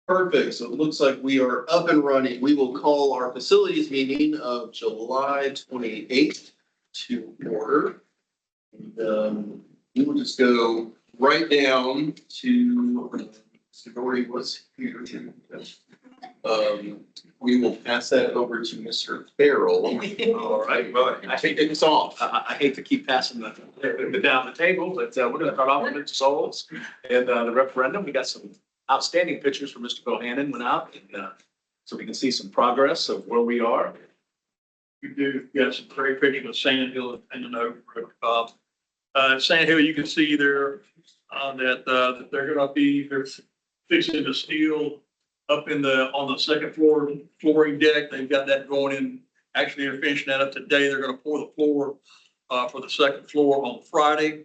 Perfect. So it looks like we are up and running. We will call our facilities meeting of July 28th to order. And, we will just go right down to, Mr. Doherty was here. We will pass that over to Mr. Farrell. All right, well, I think it's off. I hate to keep passing the down the table, but we're gonna start off with Mr. Souls and the referendum. We got some outstanding pictures from Mr. Bohannon went out, and so we can see some progress of where we are. We do, got some great pictures of Sand Hill and the Oak. Sand Hill, you can see there, that they're gonna be, they're fixing the steel up on the second floor flooring deck. They've got that going in. Actually, they're finishing that up today. They're gonna pour the floor, for the second floor on Friday.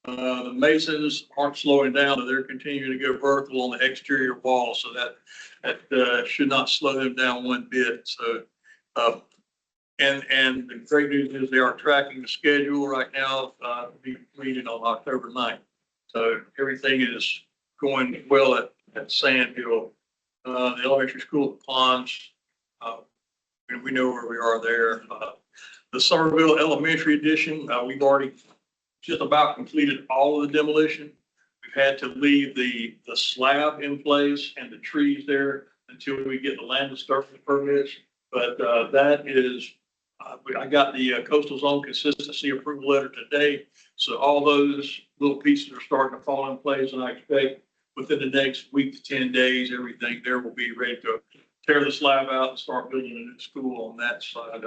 The masons aren't slowing down, but they're continuing to go vertical on the exterior wall, so that should not slow them down one bit. So, and the great news is they are tracking the schedule right now, to be completed on October 9th. So everything is going well at Sand Hill. The elementary school at Ponds, we know where we are there. The Somerville Elementary Edition, we've already just about completed all of the demolition. We've had to leave the slab in place and the trees there until we get the land disturbance permits. But that is, I got the coastal zone consistency approval letter today. So all those little pieces are starting to fall in place, and I expect within the next week to 10 days, everything there will be ready to tear the slab out and start building a new school on that side.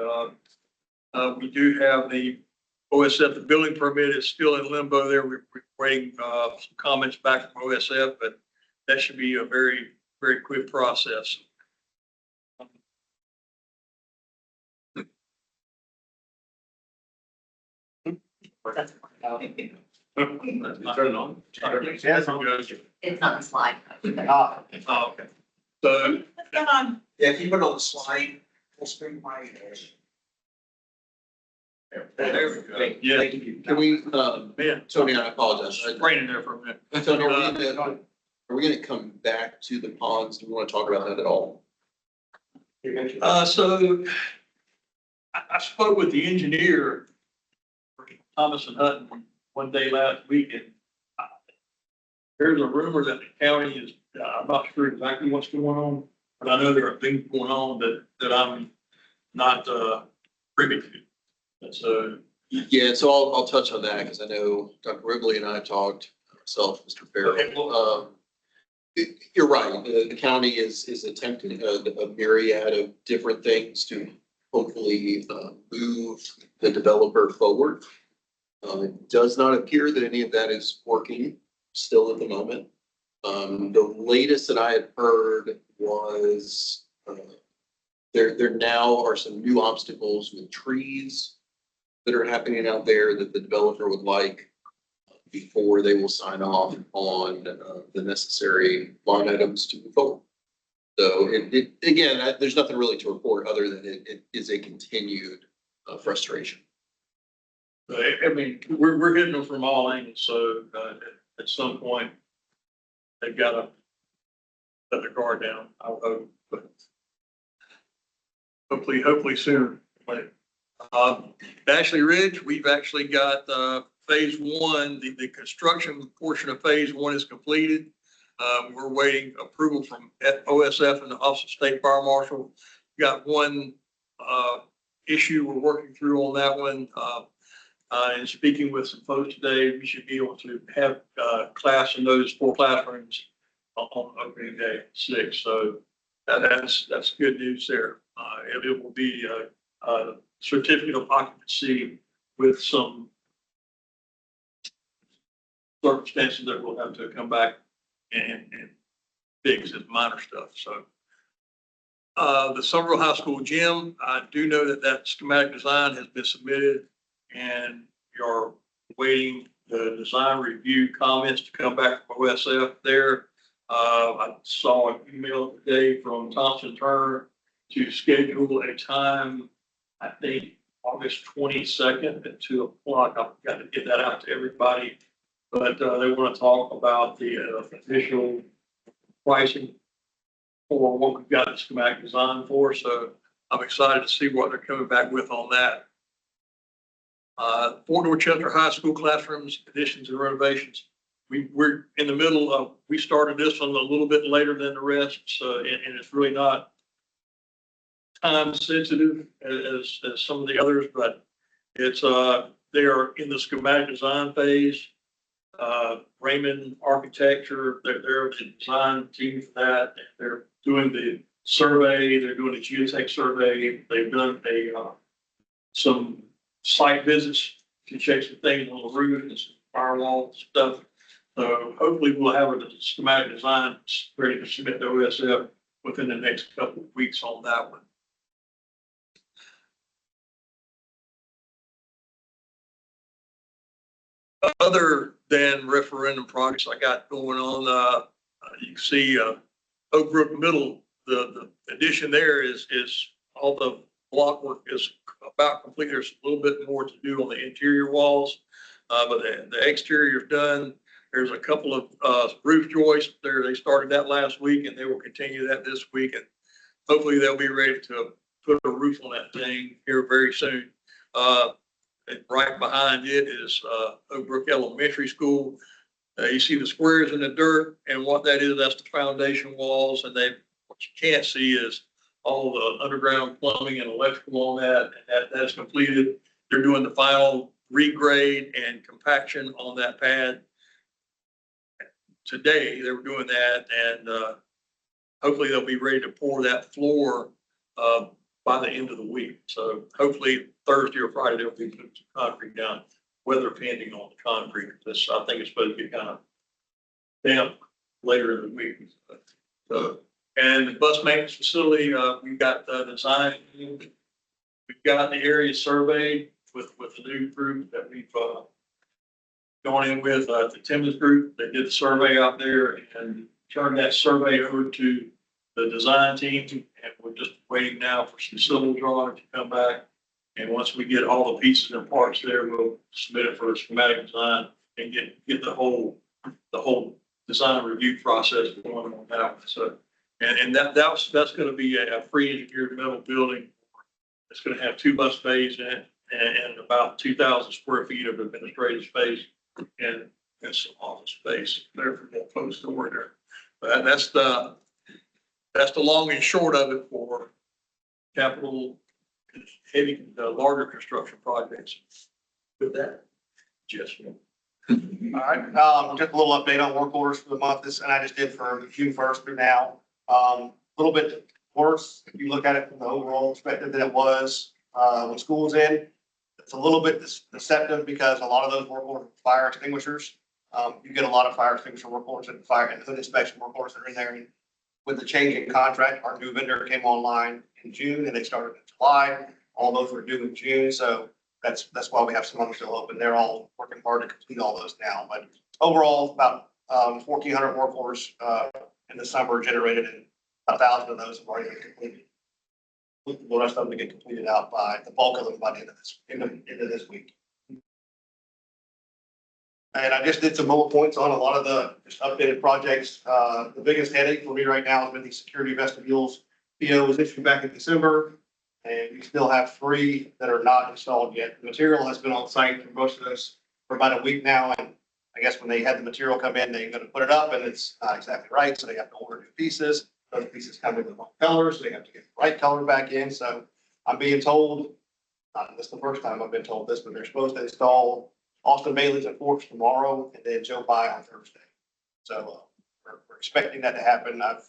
We do have the OSF, the building permit is still in limbo there. We're waiting some comments back from OSF, but that should be a very, very quick process. Turn it on. It's not a slide. Oh, okay. So, Yeah, if you put it on the slide, full screen, my. there we go. Yeah, Thank you. Can we, yeah, Tony, I apologize. it's raining there for a minute. Tony, are we gonna come back to the ponds? Do we want to talk about that at all? So I spoke with the engineer, Thomas and Hutton, one day last week, and there's a rumor that the county is, I'm not sure exactly what's going on, but I know there are things going on that I'm not privy to. And so, Yeah, so I'll touch on that because I know Dr. Ribley and I talked, myself, Mr. Okay, Farrell. You're right. The county is attempting a myriad of different things to hopefully move the developer forward. It does not appear that any of that is working still at the moment. The latest that I had heard was there now are some new obstacles with trees that are happening out there that the developer would like before they will sign off on the necessary line items to move forward. So again, there's nothing really to report other than it is a continued frustration. I mean, we're hitting them from all angles, so at some point, they've got to let their guard down, I hope, but hopefully sooner. Ashley Ridge, we've actually got phase one, the construction portion of phase one is completed. We're waiting approval from OSF and the Office of State Fire Marshal. Got one issue we're working through on that one. And speaking with some folks today, we should be able to have class in those 4 classrooms on opening day 6. So that's good news there. It will be a certificate of occupancy with some circumstances that we'll have to come back and fix as minor stuff. So the Somerville High School gym, I do know that schematic design has been submitted, and you're waiting the design review comments to come back from OSF there. I saw an email today from Thompson Turner to schedule a time, I think August 22nd at 2 o'clock. I've got to get that out to everybody, but they want to talk about the official pricing for what we've got the schematic design for, so I'm excited to see what they're coming back with on that. Fort Dorchester High School classrooms, additions and renovations. We're in the middle of, we started this one a little bit later than the rest, so, and it's really not time sensitive as some of the others, but it's, they are in the schematic design phase. Raymond Architecture, they're the design team for that. They're doing the survey, they're doing a geotech survey. They've done some site visits to check some things on the roof and some firewall stuff. So hopefully we'll have a schematic design ready to submit to OSF within the next couple of weeks on that one. Other than referendum projects I got going on, you can see Oak Brook Middle, the addition there is all the block work is about complete. There's a little bit more to do on the interior walls, but the exterior is done. There's a couple of roof joists there. They started that last week and they will continue that this week. And hopefully they'll be ready to put a roof on that thing here very soon. And right behind it is Oak Brook Elementary School. You see the squares in the dirt, and what that is, that's the foundation walls. And what you can't see is all the underground plumbing and electrical on that, and that's completed. They're doing the final regrade and compaction on that pad. Today, they were doing that, and hopefully they'll be ready to pour that floor by the end of the week. So hopefully Thursday or Friday, they'll be putting some concrete down, weather pending on the concrete. This, I think it's supposed to be kind of damp later in the week. So, and the bus maintenance facility, we've got the design. We've got the area surveyed with the new group that we've gone in with, the Timmons group. They did the survey out there and turned that survey over to the design team. And we're just waiting now for some civil drawing to come back. And once we get all the pieces and parts there, we'll submit it for a schematic design and get the whole design review process going on that one. So, and that's going to be a pre-engineered metal building. It's going to have 2 bus bays in it and about 2,000 square feet of administrative space and some office space there for more folks to work there. But that's the long and short of it for capital heavy, larger construction projects. With that, Jessica. All right, just a little update on work orders for the month. And I just did for June 1st through now. A little bit worse if you look at it from the overall perspective than it was when school was in. It's a little bit deceptive because a lot of those work orders are fire extinguishers. You get a lot of fire extinguisher work orders and fire and hood inspection work orders that are in there. And with the change in contract, our new vendor came online in June and they started in July. All those were due in June. So that's why we have some others still open. They're all working hard to complete all those now. But overall, about 1,400 work orders in the summer generated, and 1,000 of those have already been completed. The rest of them to get completed out by the bulk of them by the end of this week. And I just did some bullet points on a lot of the just updated projects. The biggest headache for me right now has been the security vestibules. PO was issued back in December, and we still have 3 that are not installed yet. The material has been on site for most of those for about a week now. And I guess when they had the material come in, they're going to put it up and it's not exactly right. So they have to order new pieces. Those pieces come in the wrong colors. So they have to get the right color back in. So I'm being told, this is the first time I've been told this, but they're supposed to install Austin Bailey's and Forks tomorrow and then Joe Pye on Thursday. So we're expecting that to happen. I've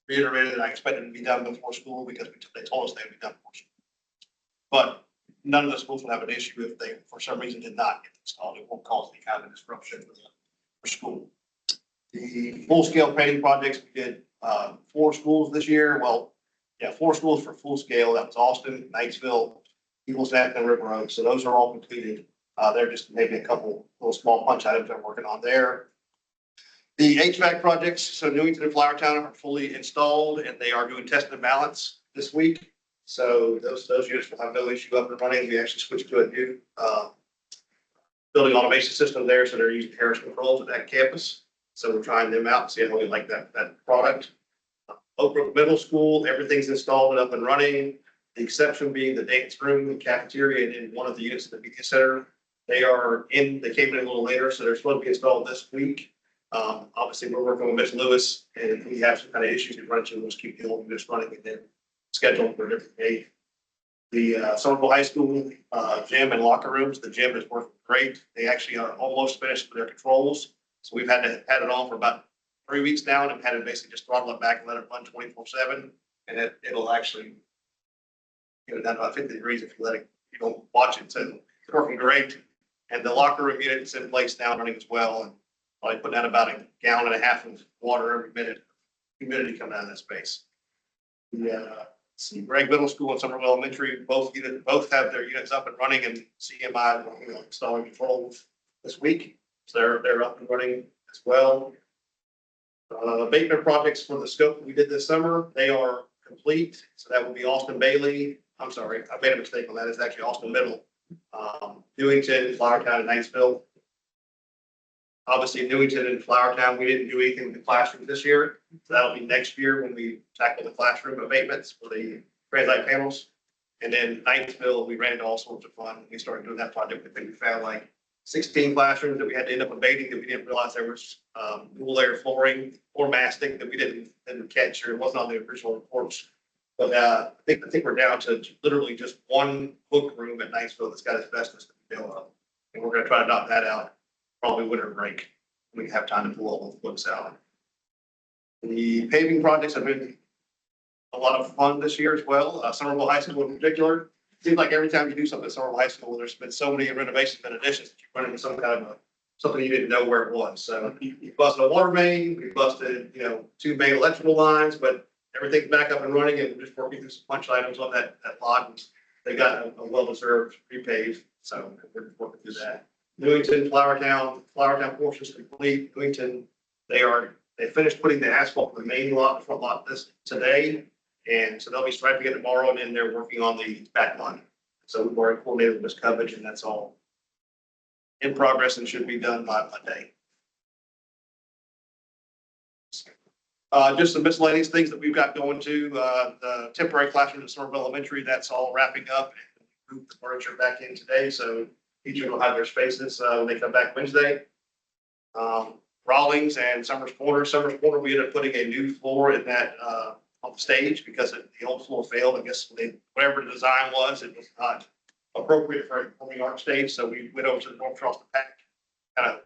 reiterated that I expect it to be done before school because they told us they would be done before school. But none of the schools will have an issue if they, for some reason, did not get installed. It won't cause any kind of disruption for school. The full-scale painting projects, we did 4 schools this year. Well, yeah, 4 schools for full scale. That was Austin, Knightsville, Eagles Neck, and River Oaks. So those are all completed. They're just maybe a couple little small punch items they're working on there. The HVAC projects, so Newington and Flourtown are fully installed and they are doing test and balance this week. So those units will have no issue up and running. We actually switched to a new building automation system there. So they're using Harris controls at that campus. So we're trying them out and see how we like that product. Oak Brook Middle School, everything's installed and up and running. The exception being the dance room, the cafeteria, and in one of the units in the media center. They came in a little later, so they're supposed to be installed this week. Obviously, we're working with Ms. Lewis, and if we have some kind of issues to run into, we'll just keep the old units running and then schedule for a different day. The Somerville High School gym and locker rooms, the gym is working great. They actually are almost finished with their controls. So we've had it on for about 3 weeks now, and have had to basically just throttle it back and let it run 24/7. And it'll actually get it down to about 50 degrees if you don't watch it. So it's working great. And the locker room unit is in place now, running as well. And I put down about 1.5 gallons of water every minute, humidity coming out of that space. See, Gregg Middle School and Somerville Elementary, both have their units up and running, and CMI installing controls this week. So they're up and running as well. Abatement projects for the scope we did this summer, they are complete. So that will be Austin Bailey. I'm sorry, I made a mistake on that. It's actually Austin Middle, Newington, Flowertown, and Niceville. Obviously, Newington and Flowertown, we didn't do anything with the classroom this year. So that'll be next year when we tackle the classroom abatements for the transite panels. And then Niceville, we ran into all sorts of fun. We started doing that project. I think we found like 16 classrooms that we had to end up abating that we didn't realize there was dual layer flooring or mastic that we didn't catch, or it wasn't on the original reports. But I think we're down to literally just one book room at Niceville that's got asbestos to be built up. And we're gonna try to knock that out probably winter break. We have time to pull all those books out. The paving projects have been a lot of fun this year as well. Somerville High School in particular. Seems like every time you do something at Somerville High School, there's been so many renovations and additions that you run into some kind of something you didn't know where it was. So we busted a water main, we busted, 2 main electrical lines, but everything's back up and running, and we're just working through some punch items on that lot. And they got a well-deserved repave, so we're working through that. Newington, Flowertown portion is complete. Newington, they finished putting the asphalt in the main lot, the front lot today. And so they'll be striping it tomorrow, and then they're working on the back line. So we've already coordinated with Ms. Coverage, and that's all in progress and should be done by Monday. Just some miscellaneous things that we've got going to, the temporary classroom at Somerville Elementary, that's all wrapping up. Moved the furniture back in today, so teachers will have their spaces when they come back Wednesday. Rawlings and Summers Corner, we ended up putting a new floor in that on the stage because the old floor failed. I guess whatever the design was, it was not appropriate for a performing arts stage. So we went over to the North Charleston Pack, kind of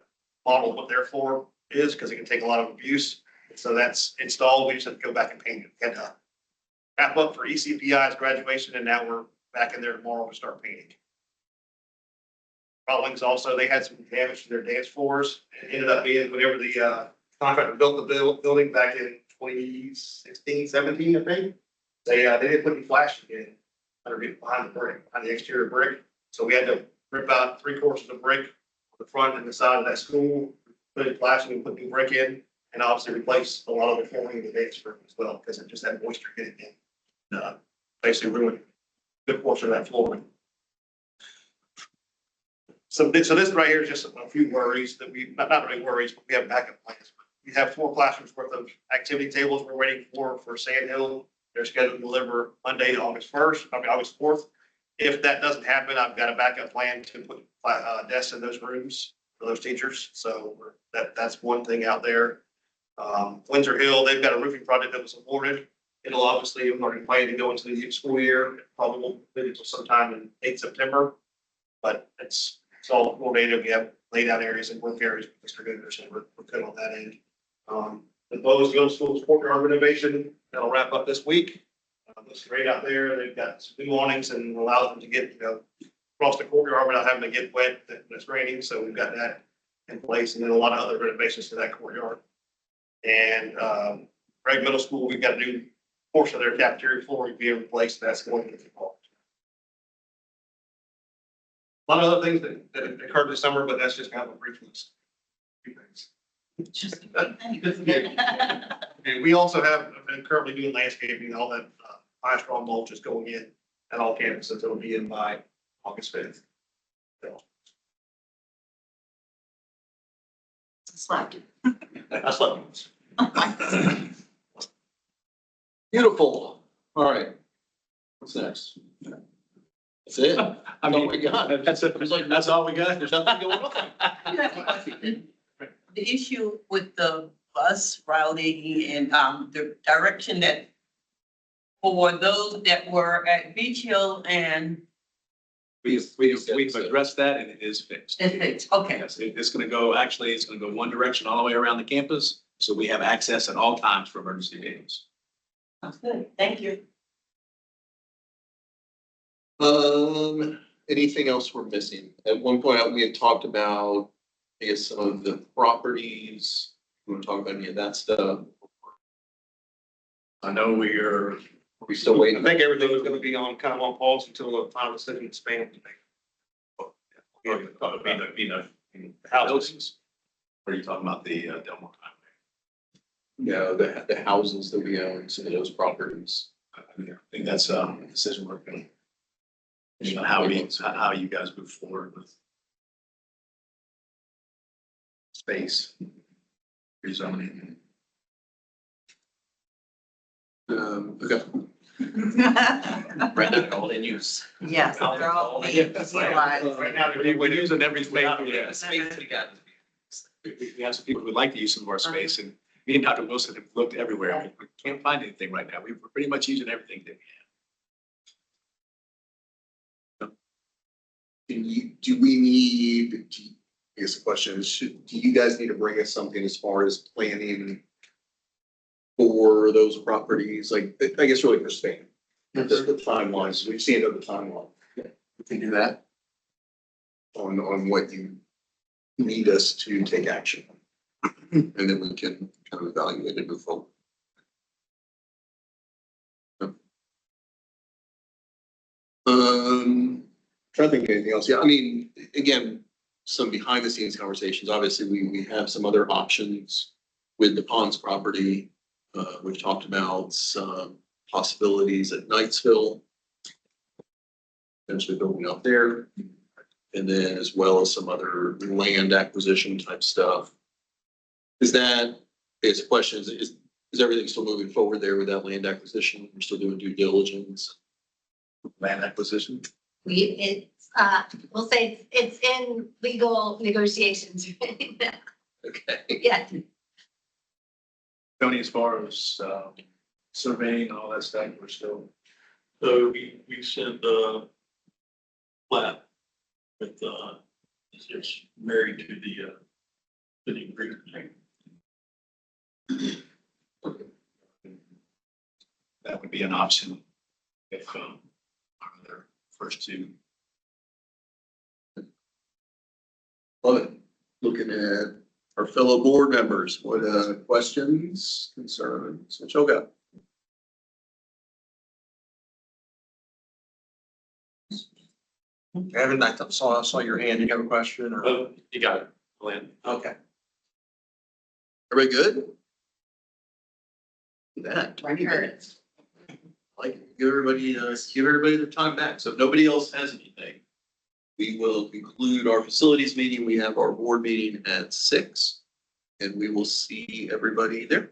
modeled what their floor is because it can take a lot of abuse. So that's installed. We just have to go back and paint it. We had to wrap up for ECPI's graduation, and now we're back in there tomorrow to start painting. Rawlings also, they had some damage to their dance floors. It ended up being whenever the contractor built the building back in 2016, 17, I think. They didn't put any flashing in underneath behind the exterior brick. So we had to rip out 3/4 of brick on the front and the side of that school, put in flashing and put new brick in, and obviously replace a lot of the flooring in the dance room as well because it just had moisture getting in. Basically ruined a good portion of that flooring. So this right here is just a few worries that not really worries, but we have backup plans. We have 4 classrooms worth of activity tables we're waiting for Sand Hill. They're scheduled to deliver Monday, August 4th. If that doesn't happen, I've got a backup plan to put desks in those rooms for those teachers. So that's one thing out there. Windsor Hill, they've got a roofing project that was awarded. It'll obviously, I'm already planning to go into the school year. Probably won't complete until sometime in late September, but it's all coordinated. We have laid out areas and work areas with Mr. Gooder, so we're good on that end. The Bose Middle School courtyard renovation, that'll wrap up this week. Looks great out there. They've got some new awnings and allows them to get, across the courtyard without having to get wet when it's raining. So we've got that in place, and then a lot of other renovations to that courtyard. And Gregg Middle School, we've got a new portion of their cafeteria floor being replaced. That's going to get involved. A lot of other things that occurred this summer, but that's just kind of a brief list. Few things. Just a good thing. And we also have been currently doing landscaping, all that high strong mulch is going in at all campuses. It'll be in by August 5th. So, Slapped. that's what. Beautiful. All right. What's next? That's it? I Oh mean, my God. that's it. That's all we got. There's nothing going on. I have a question. The issue with the bus routing and, the direction that for those that were at Beach Hill and, We've addressed that and it is fixed. it's, okay, Yes, it's gonna go, actually, it's gonna go one direction all the way around the campus. So we have access at all times for emergency vehicles. that's good, thank you. Anything else we're missing? At one point, we had talked about, I guess, some of the properties. We want to talk about any of that stuff. I know are We still I waiting. think everything was gonna be on, kind of on pause until the final decision is made. houses. Or are you talking about the Delmar The houses that we own, some of those properties. Highway? I think that's a decision we're going. How you guys move forward with space, rezoning. Okay. Right now, all in use. Yes, they're all being utilized. Right now, We're using every space. Yeah, space we got. We have some people who would like to use some of our space, and me and Dr. Wilson have looked everywhere. We can't find anything right now. We're pretty much using everything that Do we need, I guess the question is, do you guys need to bring us something as far as planning for those properties? Like, I guess really for Spain, just the timelines, we've seen it over the timeline We can do that. on what you need us to take action. And then we can kind of evaluate and move forward. Trying to think of anything else. Yeah, I mean, again, some behind the scenes conversations. Obviously, we have some other options with the Ponds property. We've talked about some possibilities at Knightsville. Potentially building out there. And then as well as some other land acquisition type stuff. Is the question, is everything still moving forward there with that land acquisition? We're still doing due diligence? land acquisition. We'll say it's in legal negotiations. Okay. Yeah, Tony, as far as surveying and all that stuff, we're still. So we sent the plat with, it's just married to the agreement. That would be an option if their first two. Love it. Looking at our fellow board members, what questions, concerns, what y'all got? Evan, I saw your hand. You have a question or? Oh, you got it, Glenn. Okay. Everybody good? That. Like, give everybody the time back. So if nobody else has anything, we will conclude our facilities meeting. We have our board meeting at 6. And we will see everybody there.